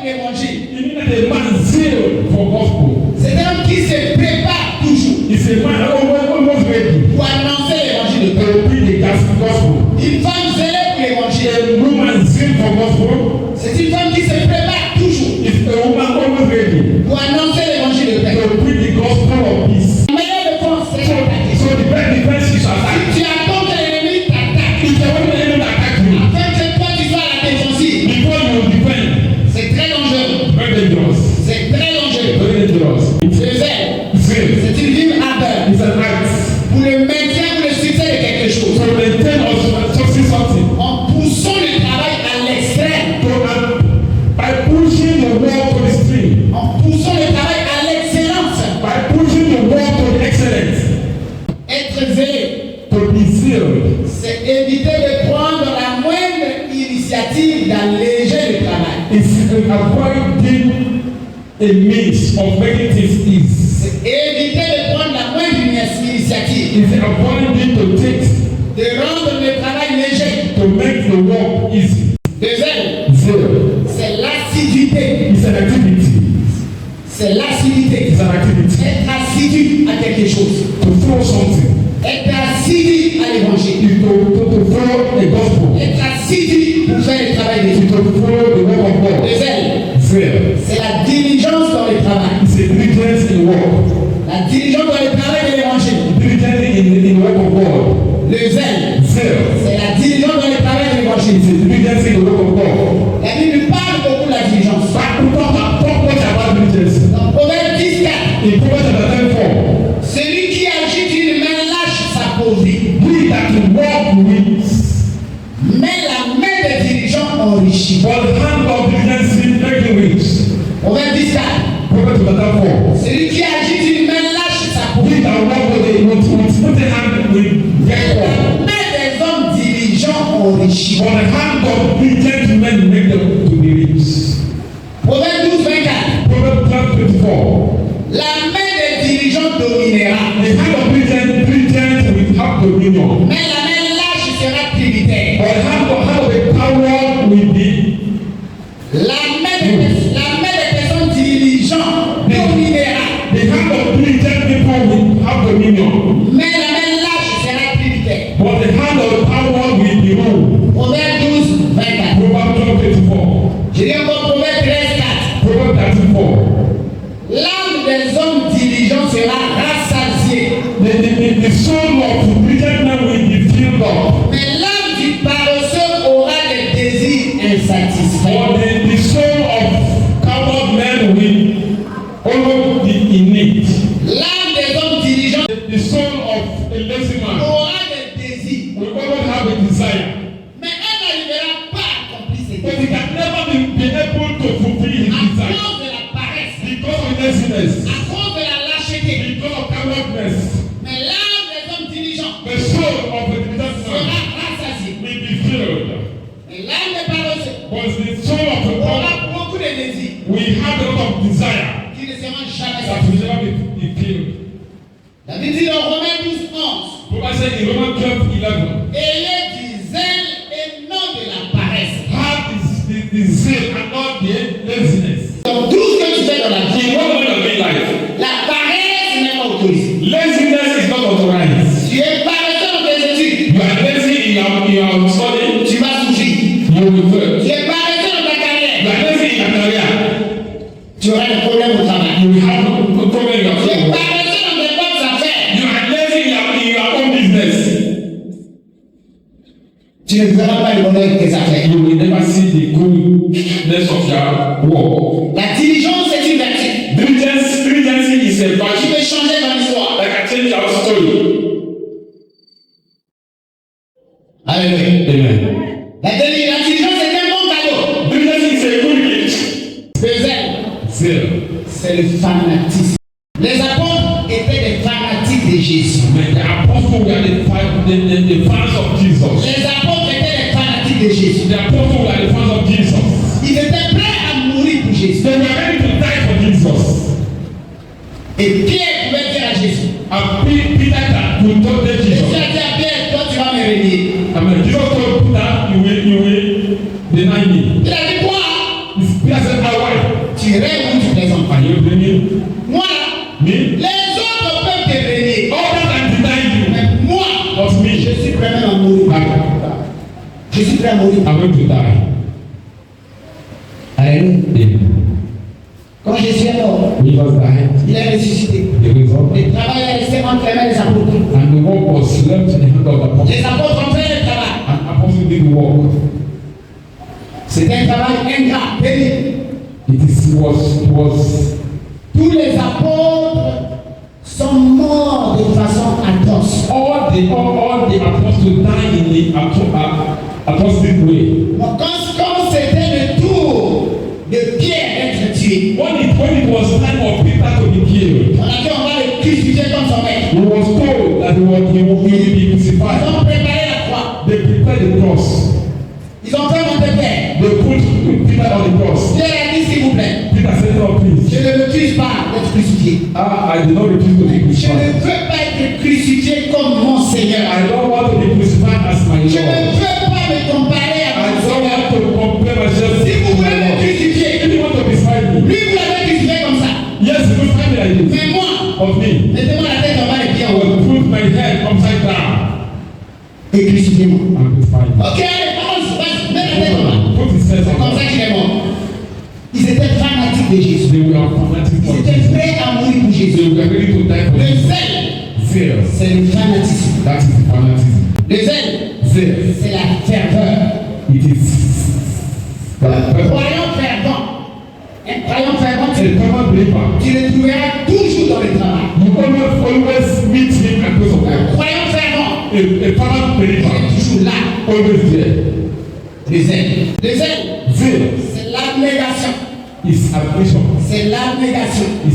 l'évangile. You need a man zeal for gospel. C'est un homme qui se prépare toujours It's a man almost ready pour annoncer l'évangile de Dieu. to preach the gospel. Une femme zélée pour l'évangile. A woman zeal for gospel. C'est une femme qui se prépare toujours It's a woman always ready pour annoncer l'évangile de Dieu. to preach the gospel of peace. La meilleure défense, c'est l'attaque. So the best defense is attack. Tu attends que l'ennemi t'attaque. If the enemy attack you, Afin que toi tu sois à la défensive. before you defend, C'est très dangereux. very dangerous. C'est très dangereux. Very dangerous. Le zèle, Zeal. c'est une vive ardeur It's an act pour le maintien ou le succès de quelque chose. to maintain or succeed something. En poussant le travail à l'extrême. By pushing the world to the stream, En poussant le travail à l'excellence. by pushing the world to the excellence, Être zélé, to be zealed, c'est éviter de prendre la moindre initiative d'alléger le travail. is avoiding a means of making things easy. C'est éviter de prendre la moindre initiative. Is avoiding to take, De rendre le travail léger. to make the work easy. De zèle, Zeal c'est l'assiduité. is an activity. C'est l'assiduité. It's an activity. Être assidu à quelque chose. To throw something. Être assidu à l'évangile. Is to follow the gospel. Être assidu pour faire le travail de Is Dieu. to follow the work of God. Le zèle, Zeal c'est la diligence dans le travail. is a diligence in work. La diligence dans le travail de l'évangile. Diligence in work of God. Le zèle, Zeal c'est la diligence dans le travail de l'évangile. is a diligence in the work of God. La Bible parle beaucoup de la diligence. But we talk much about diligence. Dans Proverbe 10:4, In Proverbs chapter 10:4, celui qui agit d'une main lâche s'appauvrit, he that walk with, mais la main des dirigeants enrichit. for the hand of diligence make him rich. Proverbe 10:4, Proverbs chapter 4. celui qui agit d'une main lâche s'appauvrit, He that walk with put a hand with get la poor. main des hommes diligents enrichit. For the hand of diligent men make them to be rich. Proverbe 12:24, Proverbs 12:24. la main des dirigeants dominera, The hand of diligent will have dominion. mais la main lâche sera tributaire. But the hand of a power will be. La main des personnes diligentes dominera, The hand of diligent people will have dominion. mais la main lâche sera tributaire. But the hand of power will be ruled. Proverbe 12:24. Proverbs 12:24. Je dis encore Proverbe 13:4. Proverbs 34. L'âme des hommes diligents sera rassasiée, The soul of diligent men will be filled up. mais l'âme du paresseux aura des désirs insatisfaits. But the soul of coward men will always be in need. L'âme des hommes diligents The soul of a lazy man aura des désirs, will always have a desire. mais elle n'arrivera pas à accomplir ses But he désirs can never be able to fulfill his à desire. cause de la paresse, Because of laziness. à cause de la lâcheté. Because of cowardness. Mais l'âme des hommes diligents The soul of a diligent sera man rassasiée. will be filled. Mais l'âme des paresseux But the soul of a coward aura beaucoup de désirs will have a lot of desire qui ne seront jamais that will satisfaits. never be filled. La Bible dit dans Romains 12:11, Proverbs says in Romans 12:11, ayez du zèle et non de la paresse. have the zeal and not the laziness. Dans tout ce que tu fais dans la vie, In what way of being life, la paresse n'est pas autorisée. laziness is not authorized. Tu es paresseux dans tes études, You are lazy in your study, tu vas souffrir. you will fail. Tu es paresseux dans ta You carrière, are lazy in your career, tu auras des problèmes au travail. you will have a problem in your Tu es career. paresseux dans tes bonnes affaires, You are lazy in your own business. tu ne verras pas le bonheur de tes affaires. You will never see the goodness of your work. La diligence est une vertu. Diligence is a Tu virtue peux changer dans l'histoire. that can change our story. Alléluia. Amen. La diligence est un bon cadeau. Diligence is a good gift. Le zèle, Zeal. c'est le fanatisme. Les apôtres étaient des fanatiques de Jésus. The apostles were the fans of Jesus. Les apôtres étaient des fanatiques de Jésus. The apostles were the fans of Jesus. Ils étaient prêts à mourir pour Jésus. They were ready to die for Jesus. Et Pierre pouvait dire à Jésus, And Peter could not tell Jésus Jesus. a dit à Pierre, toi tu vas me renier. I mean, Jesus told Peter, you will deny me. Il a dit quoi? Peter said, I will. Je suis prêt à mourir. I'm going to die. Alléluia. Quand Jésus est mort, When Jesus died, il est ressuscité. he resurrected. Le travail est resté entre les mains des apôtres. And the work was left in the hand of the apostle. Les apôtres ont fait le travail. And apostle did the work. C'était un travail ingrat, pénible. It was Tous les apôtres sont morts de façon atroce. all the apostles died in the apostolic way. Donc, quand c'était le tour de Pierre d'être tué, When it was time for Peter to be killed, on a dit on va le crucifier comme son maître. he was told that he will be Ils crucified. ont préparé la croix. They prepared the cross. Ils ont fait monter Pierre. They put Peter on the cross. Pierre a dit s'il vous plaît, Peter said, "No, please. je ne refuse pas d'être crucifié. I did not refuse to be Je ne crucified. veux pas être crucifié comme mon Seigneur. I don't want to be crucified as my Je ne Lord. veux pas me comparer à I mon don't Seigneur. want to compare myself Si vous to voulez my me Lord. crucifier, If you want to crucify me, lui vous l'avez crucifié comme ça. yes, you will find me like this. Mais moi, Of me, mettez-moi la tête en bas et pieds I en haut. will put my head upside down Et crucifiez-moi. and crucify me. Ok, allez, commence, vas-y, mets la tête en bas. Put his head C'est comme upside ça qu'il est mort. Ils étaient fanatiques de Jésus. They were fanatics Ils for étaient Jesus. prêts à mourir pour They Jésus. were ready to die for Le Jesus. zèle, Zeal. c'est le fanatisme. That is fanatism. Le zèle, Zeal. c'est la ferveur. It is Un croyant fervent. Un croyant fervent, a common believer. tu le trouveras toujours dans le travail. You always meet him at close of Un time. croyant fervent, A common il believer. est toujours là. Always there. Le zèle. Le zèle, Zeal c'est l'abnégation. is abnegation. C'est l'abnégation. Is